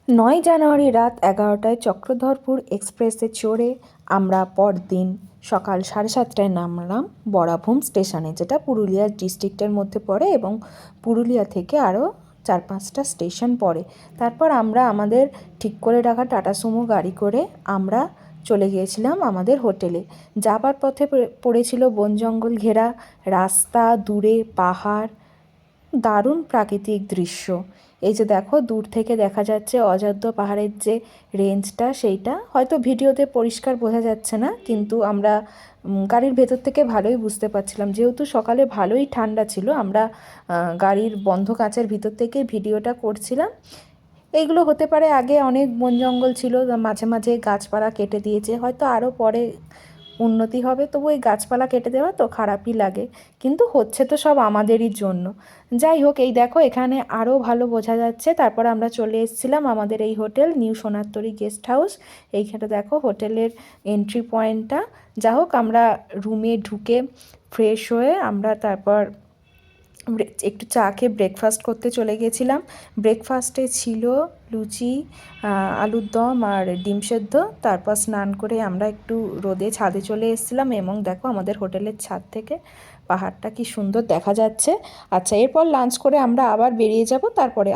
9 জানুয়ারি রাত 11টায় চক্রধরপুর এক্সপ্রেসে চড়ে আমরা পরদিন সকাল 7:30টায় নামলাম বরাভূম স্টেশনে, যেটা পুরুলিয়া ডিস্ট্রিক্টের মধ্যে পড়ে এবং পুরুলিয়া থেকে আরও 4-5টা স্টেশন পড়ে। তারপর আমরা আমাদের ঠিক করে রাখা টাটা সুমো গাড়ি করে আমরা চলে গিয়েছিলাম আমাদের হোটেলে। যাবার পথে পড়েছিল বন জঙ্গল ঘেরা রাস্তা, দূরে পাহাড়, দারুণ প্রাকৃতিক দৃশ্য। এই যে দেখো, দূর থেকে দেখা যাচ্ছে অযোধ্যা পাহাড়ের যে রেঞ্জটা, সেইটা হয়তো ভিডিওতে পরিষ্কার বোঝা যাচ্ছে না, কিন্তু আমরা গাড়ির ভেতর থেকে ভালোই বুঝতে পারছিলাম। যেহেতু সকালে ভালোই ঠান্ডা ছিল, আমরা গাড়ির বন্ধ কাচের ভিতর থেকে ভিডিওটা করছিলাম। এইগুলো হতে পারে আগে অনেক বন জঙ্গল ছিল, মাঝে মাঝে গাছপালা কেটে দিয়েছে, হয়তো আরও পরে উন্নতি হবে, তবু এই গাছপালা কেটে দেওয়া তো খারাপই লাগে, কিন্তু হচ্ছে তো সব আমাদেরই জন্য। যাই হোক, এই দেখো এখানে আরও ভালো বোঝা যাচ্ছে। তারপর আমরা চলে এসেছিলাম আমাদের এই hotel new Sonartori guest house. এইখানে দেখো হোটেলের এন্ট্রি পয়েন্টটা। যা হোক, আমরা রুমে ঢুকে ফ্রেশ হয়ে আমরা তারপর একটু চা খেয়ে ব্রেকফাস্ট করতে চলে গেছিলাম। ব্রেকফাস্টে ছিল লুচি, আলুর দম আর ডিম সেদ্ধ। তারপর স্নান করে আমরা একটু রোদে ছাদে চলে এসেছিলাম এবং দেখো আমাদের হোটেলের ছাদ থেকে পাহাড়টা কি সুন্দর দেখা যাচ্ছে। আচ্ছা, এরপর লাঞ্চ করে আমরা আবার বেরিয়ে যাব, তারপরে